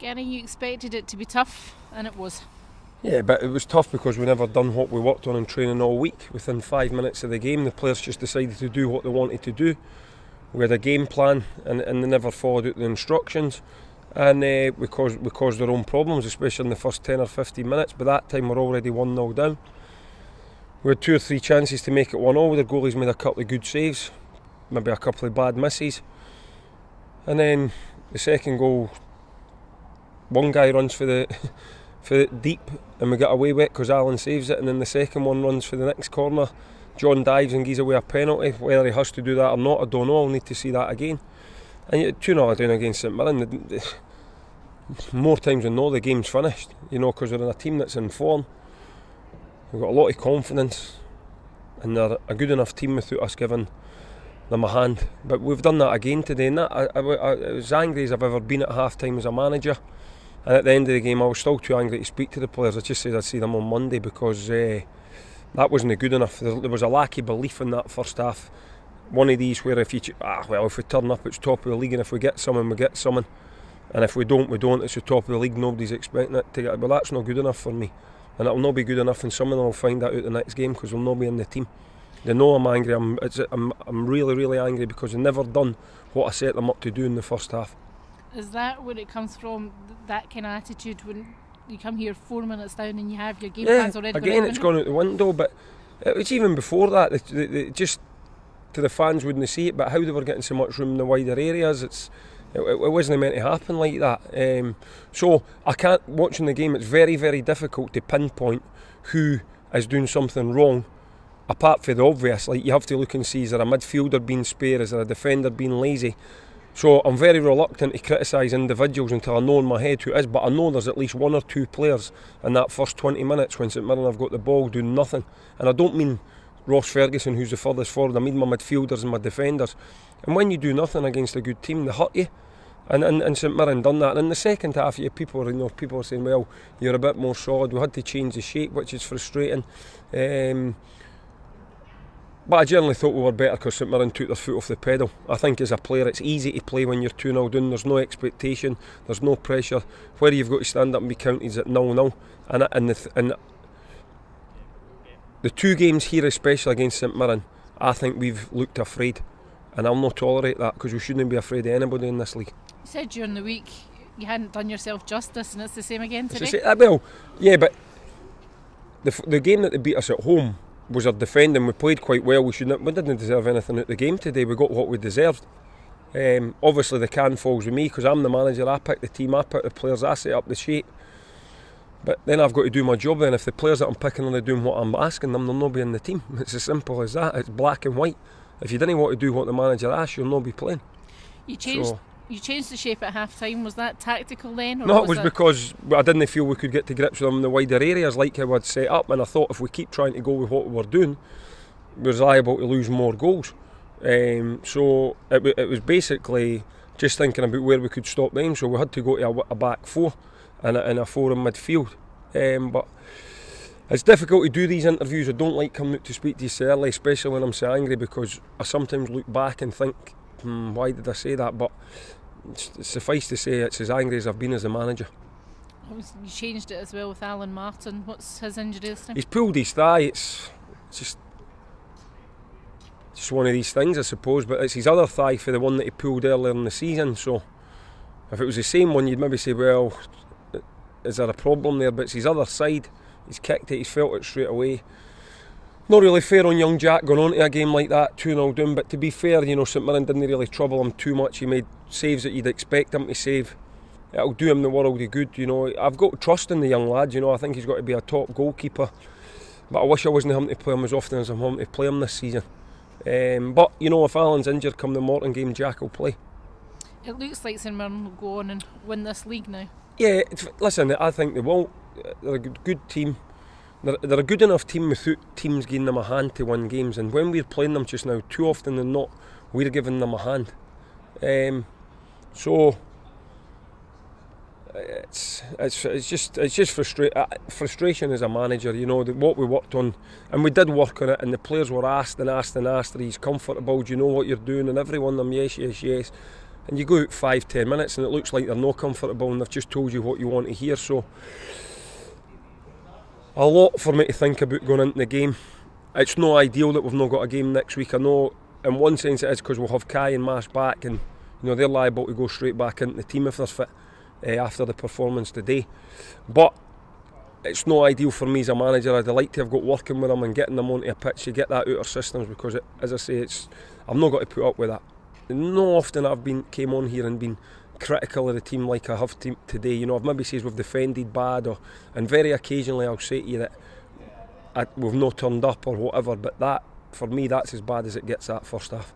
Gary, you expected it to be tough, and it was. Yeah, but it was tough because we never done what we worked on in training all week. Within 5 minutes of the game, the players just decided to do what they wanted to do. We had a game plan, and they never followed out the instructions, and we caused their own problems, especially in the first 10 or 15 minutes. By that time, we're already 1-0 down. We had 2 or 3 chances to make it 1-0. The goalies made a couple of good saves, maybe a couple of bad misses, and then the second goal, one guy runs for the deep, and we get away with it because Alan saves it, and then the second one runs for the next corner. John dives and gives away a penalty. Whether he has to do that or not, I don't know. I'll need to see that again. And 2-0 down against St Mirren. More times than not, the game's finished. Because we're in a team that's in form. We've got a lot of confidence, and they're a good enough team without us giving them a hand. But we've done that again today, and I was as angry as I've ever been at half time as a manager. And at the end of the game, I was still too angry to speak to the players. I just said I'd see them on Monday because that wasn't good enough. There was a lack of belief in that first half. One of these where if we turn up, it's top of the league, and if we get someone, we get someone, and if we don't, we don't. It's the top of the league. Nobody's expecting it to get. Well, that's not good enough for me, and it'll not be good enough. And someone will find that out the next game because we'll not be in the team. They know I'm angry. I'm really, really angry because they've never done what I set them up to do in the first half. Is that where it comes from, that kind of attitude, when you come here 4 minutes down and you have your game plans already? Again, it's gone out the window, but it was even before that. They just, to the fans, wouldn't see it, but how they were getting so much room in the wider areas, it wasn't meant to happen like that. So I can't, watching the game, it's very, very difficult to pinpoint who is doing something wrong, apart from the obvious. Like, you have to look and see, is there a midfielder being spare, is there a defender being lazy? So I'm very reluctant to criticise individuals until I know in my head who it is, but I know there's at least 1 or 2 players in that first 20 minutes when St Mirren have got the ball doing nothing. And I don't mean Ross Ferguson, who's the furthest forward, I mean my midfielders and my defenders. And when you do nothing against a good team, they hurt you. And St Mirren done that. And in the second half, people are saying, well, you're a bit more solid, we had to change the shape, which is frustrating. But I generally thought we were better because St Mirren took their foot off the pedal. I think as a player it's easy to play when you're 2-0 down. There's no expectation, there's no pressure. Where you've got to stand up and be counted is at 0-0. And the 2 games here, especially against St Mirren, I think we've looked afraid. And I'll not tolerate that because we shouldn't be afraid of anybody in this league. You said during the week you hadn't done yourself justice, and it's the same again today? Well, yeah, but the game that they beat us at home was our defending. We played quite well. We didn't deserve anything out of the game today. We got what we deserved. Obviously the can falls with me because I'm the manager. I pick the team, I pick the players, I set up the shape. But then I've got to do my job then. If the players that I'm picking are doing what I'm asking them, they'll not be in the team. It's as simple as that. It's black and white. If you didn't want to do what the manager asked, you'll not be playing. You changed the shape at half time. Was that tactical then? Or no, it was because I didn't feel we could get to grips with them in the wider areas like how I'd set up, and I thought if we keep trying to go with what we were doing, we're liable to lose more goals. So it was basically just thinking about where we could stop them, so we had to go to a back 4 and a 4 in midfield. But it's difficult to do these interviews. I don't like coming out to speak to you so early, especially when I'm so angry, because I sometimes look back and think, why did I say that? But suffice to say, it's as angry as I've been as a manager. You changed it as well with Alan Martin. What's his injury this time? He's pulled his thigh. It's just one of these things, I suppose, but it's his other thigh for the one that he pulled earlier in the season. So if it was the same one, you'd maybe say, well, is there a problem there? But it's his other side. He's kicked it, he's felt it straight away. Not really fair on young Jack going on to a game like that, 2-0 down, but to be fair, St Mirren didn't really trouble him too much. He made saves that you'd expect him to save. It'll do him the world of good, I've got trust in the young lad, I think he's got to be a top goalkeeper. But I wish I wasn't having to play him as often as I'm having to play him this season. But, if Alan's injured come the Morton game, Jack will play. It looks like St Mirren will go on and win this league now. Yeah, listen, I think they will. They're a good team. They're a good enough team without teams giving them a hand to win games, and when we're playing them just now, too often than not, we're giving them a hand. So it's just frustration as a manager. What we worked on, and we did work on it, and the players were asked, are you comfortable? Do you know what you're doing? And every one of them, yes. and you go out 5-10 minutes and it looks like they're not comfortable and they've just told you what you want to hear. So a lot for me to think about going into the game. It's not ideal that we've not got a game next week. I know in one sense it is, because we'll have Kai and Mash back, and they're liable to go straight back into the team if they're fit after the performance today. But it's not ideal for me as a manager. I'd like to have got working with them and getting them onto a pitch to get that out of systems, because as I say, I've not got to put up with that. No often I've came on here and been critical of the team like I have today. I've maybe said we've defended bad, and very occasionally I'll say to you that we've not turned up or whatever, but that, for me, that's as bad as it gets, that first half.